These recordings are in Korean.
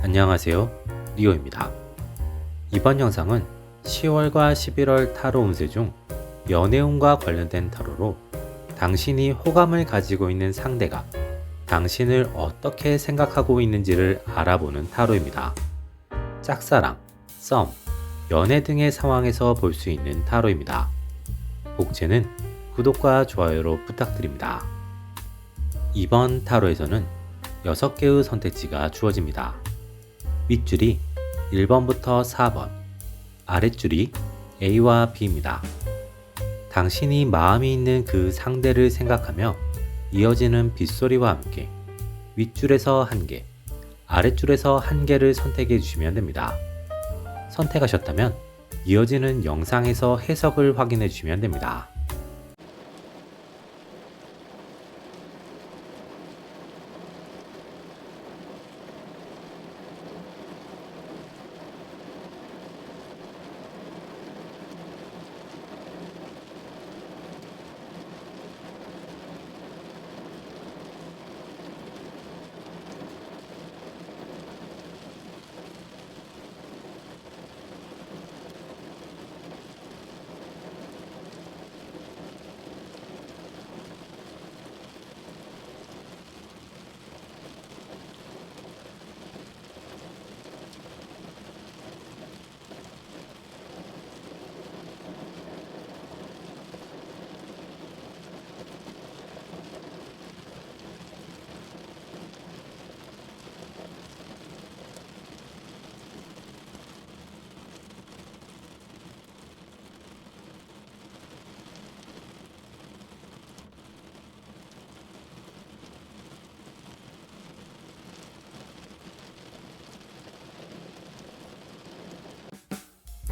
안녕하세요, 리오입니다. 이번 영상은 10월과 11월 타로 운세 중 연애운과 관련된 타로로 당신이 호감을 가지고 있는 상대가 당신을 어떻게 생각하고 있는지를 알아보는 타로입니다. 짝사랑, 썸, 연애 등의 상황에서 볼 수 있는 타로입니다. 복제는 구독과 좋아요로 부탁드립니다. 이번 타로에서는 6개의 선택지가 주어집니다. 윗줄이 1번부터 4번, 아랫줄이 A와 B입니다. 당신이 마음이 있는 그 상대를 생각하며 이어지는 빗소리와 함께 윗줄에서 1개, 아랫줄에서 1개를 선택해 주시면 됩니다. 선택하셨다면 이어지는 영상에서 해석을 확인해 주시면 됩니다.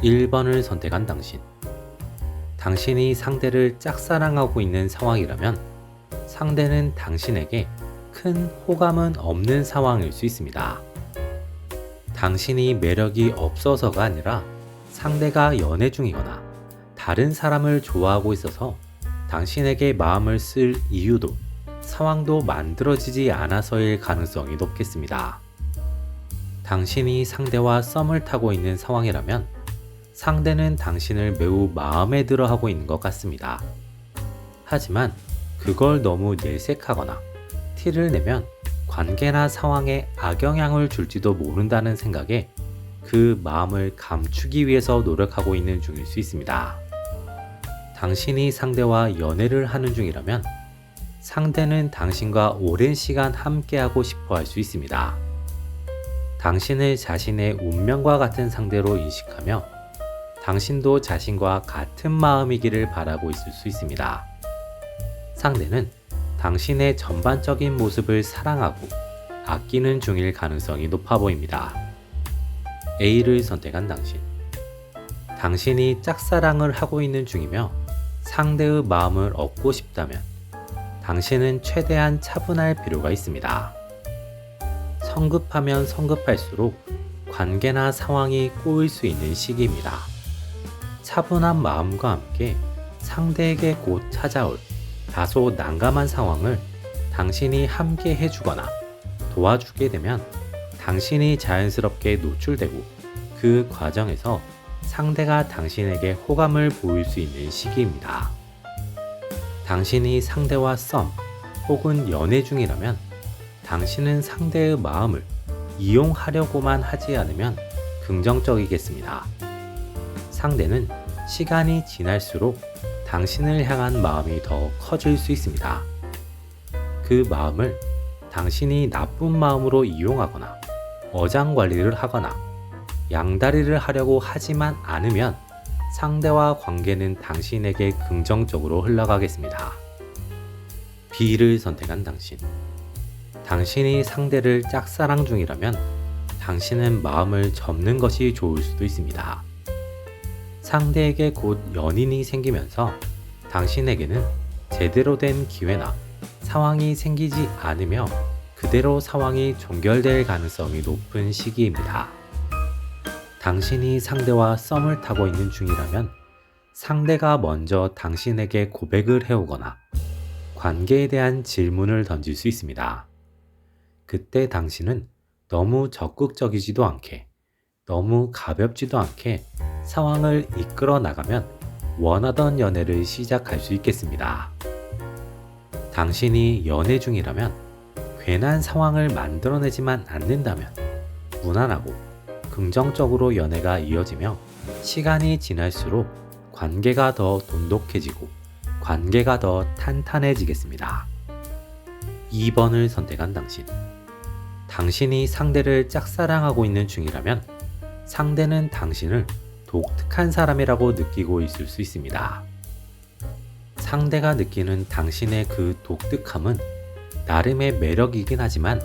1번을 선택한 당신. 당신이 상대를 짝사랑하고 있는 상황이라면 상대는 당신에게 큰 호감은 없는 상황일 수 있습니다. 당신이 매력이 없어서가 아니라 상대가 연애 중이거나 다른 사람을 좋아하고 있어서 당신에게 마음을 쓸 이유도 상황도 만들어지지 않아서일 가능성이 높겠습니다. 당신이 상대와 썸을 타고 있는 상황이라면 상대는 당신을 매우 마음에 들어 하고 있는 것 같습니다. 하지만 그걸 너무 내색하거나 티를 내면 관계나 상황에 악영향을 줄지도 모른다는 생각에 그 마음을 감추기 위해서 노력하고 있는 중일 수 있습니다. 당신이 상대와 연애를 하는 중이라면 상대는 당신과 오랜 시간 함께하고 싶어 할 수 있습니다. 당신을 자신의 운명과 같은 상대로 인식하며 당신도 자신과 같은 마음이기를 바라고 있을 수 있습니다. 상대는 당신의 전반적인 모습을 사랑하고 아끼는 중일 가능성이 높아 보입니다. A를 선택한 당신. 당신이 짝사랑을 하고 있는 중이며 상대의 마음을 얻고 싶다면 당신은 최대한 차분할 필요가 있습니다. 성급하면 성급할수록 관계나 상황이 꼬일 수 있는 시기입니다. 차분한 마음과 함께 상대에게 곧 찾아올 다소 난감한 상황을 당신이 함께 해주거나 도와주게 되면 당신이 자연스럽게 노출되고 그 과정에서 상대가 당신에게 호감을 보일 수 있는 시기입니다. 당신이 상대와 썸 혹은 연애 중이라면 당신은 상대의 마음을 이용하려고만 하지 않으면 긍정적이겠습니다. 상대는 시간이 지날수록 당신을 향한 마음이 더 커질 수 있습니다. 그 마음을 당신이 나쁜 마음으로 이용하거나 어장관리를 하거나 양다리를 하려고 하지만 않으면 상대와 관계는 당신에게 긍정적으로 흘러가겠습니다. B를 선택한 당신. 당신이 상대를 짝사랑 중이라면 당신은 마음을 접는 것이 좋을 수도 있습니다. 상대에게 곧 연인이 생기면서 당신에게는 제대로 된 기회나 상황이 생기지 않으며 그대로 상황이 종결될 가능성이 높은 시기입니다. 당신이 상대와 썸을 타고 있는 중이라면 상대가 먼저 당신에게 고백을 해오거나 관계에 대한 질문을 던질 수 있습니다. 그때 당신은 너무 적극적이지도 않게, 너무 가볍지도 않게 상황을 이끌어 나가면 원하던 연애를 시작할 수 있겠습니다. 당신이 연애 중이라면 괜한 상황을 만들어내지만 않는다면 무난하고 긍정적으로 연애가 이어지며 시간이 지날수록 관계가 더 돈독해지고 관계가 더 탄탄해지겠습니다. 2번을 선택한 당신. 당신이 상대를 짝사랑하고 있는 중이라면 상대는 당신을 독특한 사람이라고 느끼고 있을 수 있습니다. 상대가 느끼는 당신의 그 독특함은 나름의 매력이긴 하지만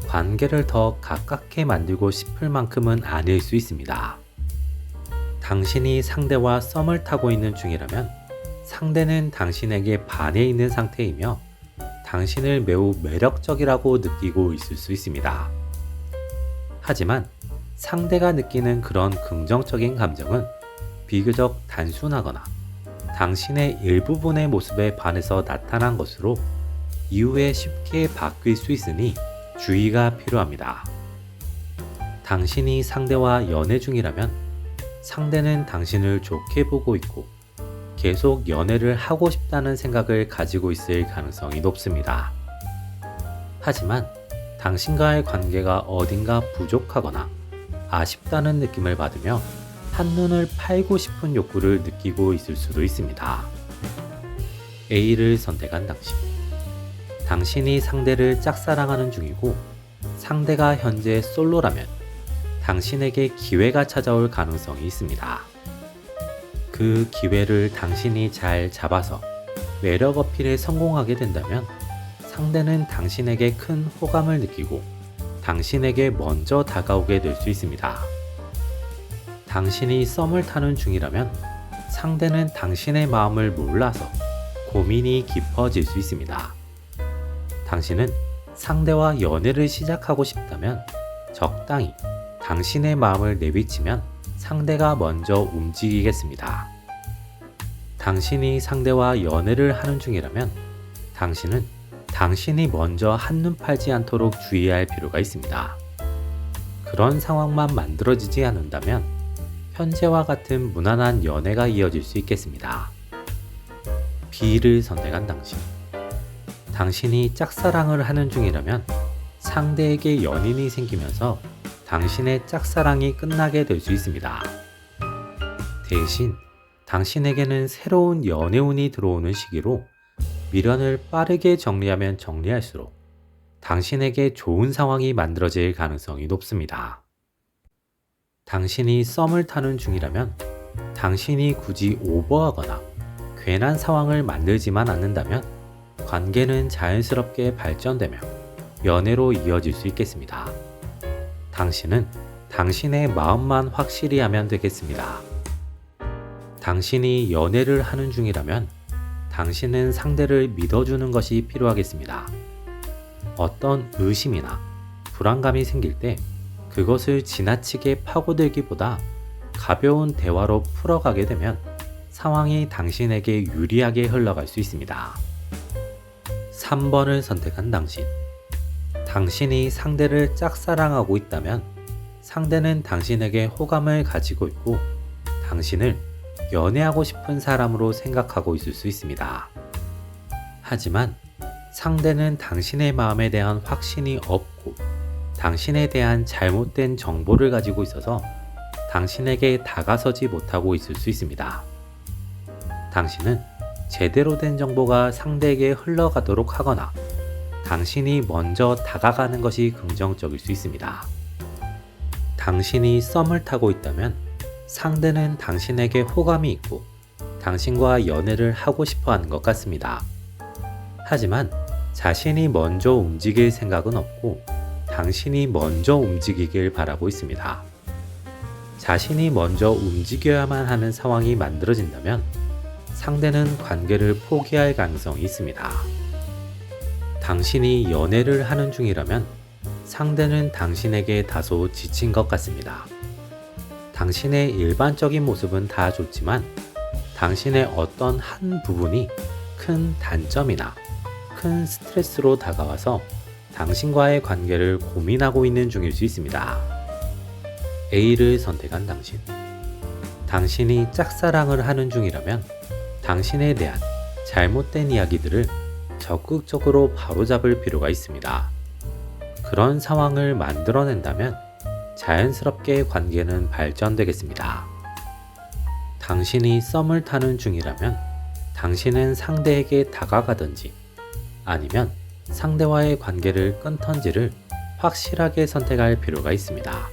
관계를 더 가깝게 만들고 싶을 만큼은 아닐 수 있습니다. 당신이 상대와 썸을 타고 있는 중이라면 상대는 당신에게 반해 있는 상태이며 당신을 매우 매력적이라고 느끼고 있을 수 있습니다. 하지만 상대가 느끼는 그런 긍정적인 감정은 비교적 단순하거나 당신의 일부분의 모습에 반해서 나타난 것으로 이후에 쉽게 바뀔 수 있으니 주의가 필요합니다. 당신이 상대와 연애 중이라면 상대는 당신을 좋게 보고 있고 계속 연애를 하고 싶다는 생각을 가지고 있을 가능성이 높습니다. 하지만 당신과의 관계가 어딘가 부족하거나 아쉽다는 느낌을 받으며 한눈을 팔고 싶은 욕구를 느끼고 있을 수도 있습니다. A를 선택한 당신. 당신이 상대를 짝사랑하는 중이고 상대가 현재 솔로라면 당신에게 기회가 찾아올 가능성이 있습니다. 그 기회를 당신이 잘 잡아서 매력 어필에 성공하게 된다면 상대는 당신에게 큰 호감을 느끼고 당신에게 먼저 다가오게 될 수 있습니다. 당신이 썸을 타는 중이라면 상대는 당신의 마음을 몰라서 고민이 깊어질 수 있습니다. 당신은 상대와 연애를 시작하고 싶다면 적당히 당신의 마음을 내비치면 상대가 먼저 움직이겠습니다. 당신이 상대와 연애를 하는 중이라면 당신은 당신이 먼저 한눈 팔지 않도록 주의할 필요가 있습니다. 그런 상황만 만들어지지 않는다면 현재와 같은 무난한 연애가 이어질 수 있겠습니다. B를 선택한 당신. 당신이 짝사랑을 하는 중이라면 상대에게 연인이 생기면서 당신의 짝사랑이 끝나게 될 수 있습니다. 대신 당신에게는 새로운 연애운이 들어오는 시기로 미련을 빠르게 정리하면 정리할수록 당신에게 좋은 상황이 만들어질 가능성이 높습니다. 당신이 썸을 타는 중이라면 당신이 굳이 오버하거나 괜한 상황을 만들지만 않는다면 관계는 자연스럽게 발전되며 연애로 이어질 수 있겠습니다. 당신은 당신의 마음만 확실히 하면 되겠습니다. 당신이 연애를 하는 중이라면 당신은 상대를 믿어주는 것이 필요하겠습니다. 어떤 의심이나 불안감이 생길 때 그것을 지나치게 파고들기보다 가벼운 대화로 풀어가게 되면 상황이 당신에게 유리하게 흘러갈 수 있습니다. 3번을 선택한 당신. 당신이 상대를 짝사랑하고 있다면 상대는 당신에게 호감을 가지고 있고 당신을 연애하고 싶은 사람으로 생각하고 있을 수 있습니다. 하지만 상대는 당신의 마음에 대한 확신이 없고 당신에 대한 잘못된 정보를 가지고 있어서 당신에게 다가서지 못하고 있을 수 있습니다. 당신은 제대로 된 정보가 상대에게 흘러가도록 하거나 당신이 먼저 다가가는 것이 긍정적일 수 있습니다. 당신이 썸을 타고 있다면 상대는 당신에게 호감이 있고 당신과 연애를 하고 싶어 하는 것 같습니다. 하지만 자신이 먼저 움직일 생각은 없고 당신이 먼저 움직이길 바라고 있습니다. 자신이 먼저 움직여야만 하는 상황이 만들어진다면 상대는 관계를 포기할 가능성이 있습니다. 당신이 연애를 하는 중이라면 상대는 당신에게 다소 지친 것 같습니다. 당신의 일반적인 모습은 다 좋지만 당신의 어떤 한 부분이 큰 단점이나 큰 스트레스로 다가와서 당신과의 관계를 고민하고 있는 중일 수 있습니다. A를 선택한 당신. 당신이 짝사랑을 하는 중이라면 당신에 대한 잘못된 이야기들을 적극적으로 바로잡을 필요가 있습니다. 그런 상황을 만들어낸다면 자연스럽게 관계는 발전되겠습니다. 당신이 썸을 타는 중이라면 당신은 상대에게 다가가든지 아니면 상대와의 관계를 끊던지를 확실하게 선택할 필요가 있습니다.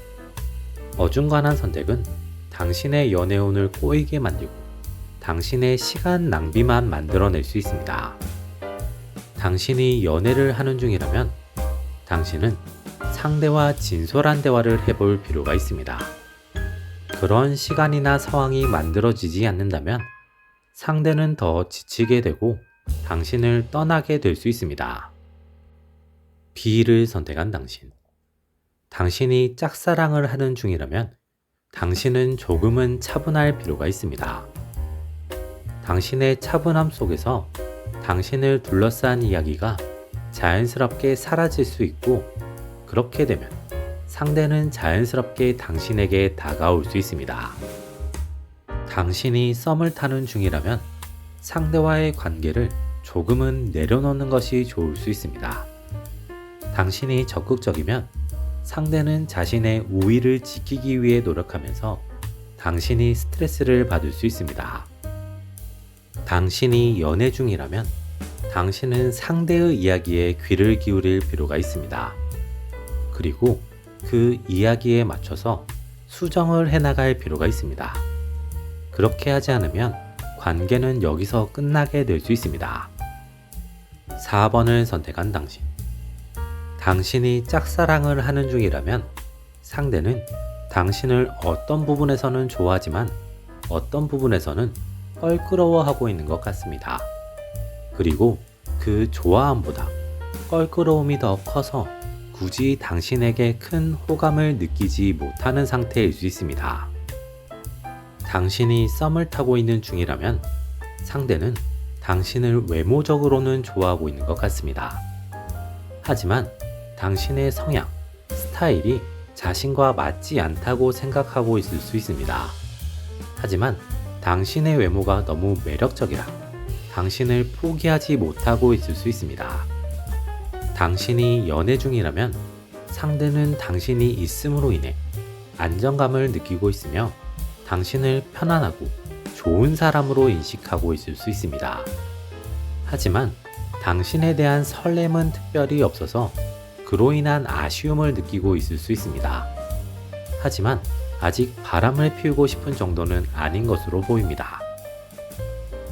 어중간한 선택은 당신의 연애운을 꼬이게 만들고 당신의 시간 낭비만 만들어낼 수 있습니다. 당신이 연애를 하는 중이라면 당신은 상대와 진솔한 대화를 해볼 필요가 있습니다. 그런 시간이나 상황이 만들어지지 않는다면 상대는 더 지치게 되고 당신을 떠나게 될 수 있습니다. B를 선택한 당신. 당신이 짝사랑을 하는 중이라면 당신은 조금은 차분할 필요가 있습니다. 당신의 차분함 속에서 당신을 둘러싼 이야기가 자연스럽게 사라질 수 있고 그렇게 되면 상대는 자연스럽게 당신에게 다가올 수 있습니다. 당신이 썸을 타는 중이라면 상대와의 관계를 조금은 내려놓는 것이 좋을 수 있습니다. 당신이 적극적이면 상대는 자신의 우위를 지키기 위해 노력하면서 당신이 스트레스를 받을 수 있습니다. 당신이 연애 중이라면 당신은 상대의 이야기에 귀를 기울일 필요가 있습니다. 그리고 그 이야기에 맞춰서 수정을 해나갈 필요가 있습니다. 그렇게 하지 않으면 관계는 여기서 끝나게 될 수 있습니다. 4번을 선택한 당신. 당신이 짝사랑을 하는 중이라면 상대는 당신을 어떤 부분에서는 좋아하지만 어떤 부분에서는 껄끄러워하고 있는 것 같습니다. 그리고 그 좋아함보다 껄끄러움이 더 커서 굳이 당신에게 큰 호감을 느끼지 못하는 상태일 수 있습니다. 당신이 썸을 타고 있는 중이라면 상대는 당신을 외모적으로는 좋아하고 있는 것 같습니다. 하지만 당신의 성향, 스타일이 자신과 맞지 않다고 생각하고 있을 수 있습니다. 하지만 당신의 외모가 너무 매력적이라 당신을 포기하지 못하고 있을 수 있습니다. 당신이 연애 중이라면 상대는 당신이 있음으로 인해 안정감을 느끼고 있으며 당신을 편안하고 좋은 사람으로 인식하고 있을 수 있습니다. 하지만 당신에 대한 설렘은 특별히 없어서 그로 인한 아쉬움을 느끼고 있을 수 있습니다. 하지만 아직 바람을 피우고 싶은 정도는 아닌 것으로 보입니다.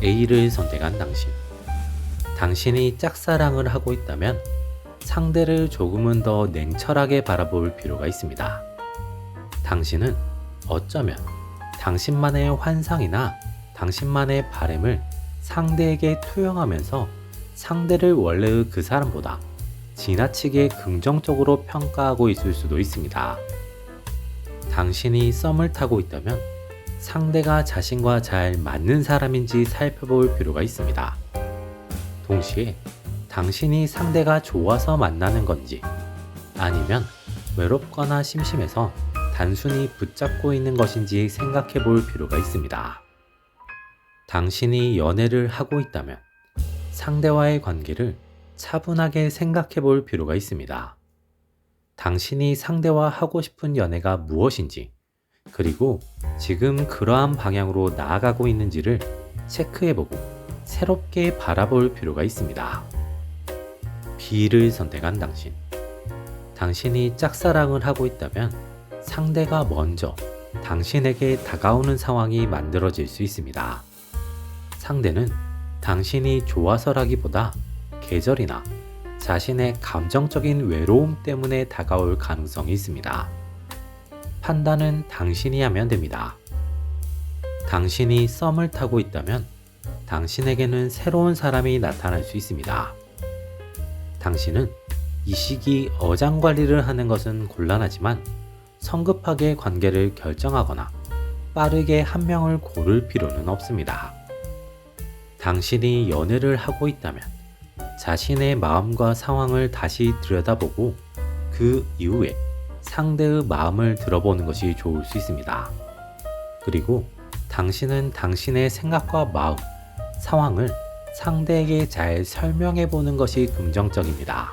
A를 선택한 당신. 당신이 짝사랑을 하고 있다면 상대를 조금은 더 냉철하게 바라볼 필요가 있습니다. 당신은 어쩌면 당신만의 환상이나 당신만의 바램을 상대에게 투영하면서 상대를 원래의 그 사람보다 지나치게 긍정적으로 평가하고 있을 수도 있습니다. 당신이 썸을 타고 있다면 상대가 자신과 잘 맞는 사람인지 살펴볼 필요가 있습니다. 동시에 당신이 상대가 좋아서 만나는 건지 아니면 외롭거나 심심해서 단순히 붙잡고 있는 것인지 생각해 볼 필요가 있습니다. 당신이 연애를 하고 있다면 상대와의 관계를 차분하게 생각해 볼 필요가 있습니다. 당신이 상대와 하고 싶은 연애가 무엇인지, 그리고 지금 그러한 방향으로 나아가고 있는지를 체크해보고 새롭게 바라볼 필요가 있습니다. B를 선택한 당신. 당신이 짝사랑을 하고 있다면 상대가 먼저 당신에게 다가오는 상황이 만들어질 수 있습니다. 상대는 당신이 좋아서라기보다 계절이나 자신의 감정적인 외로움 때문에 다가올 가능성이 있습니다. 판단은 당신이 하면 됩니다. 당신이 썸을 타고 있다면 당신에게는 새로운 사람이 나타날 수 있습니다. 당신은 이 시기 어장관리를 하는 것은 곤란하지만 성급하게 관계를 결정하거나 빠르게 한 명을 고를 필요는 없습니다. 당신이 연애를 하고 있다면 자신의 마음과 상황을 다시 들여다보고 그 이후에 상대의 마음을 들어보는 것이 좋을 수 있습니다. 그리고 당신은 당신의 생각과 마음, 상황을 상대에게 잘 설명해 보는 것이 긍정적입니다.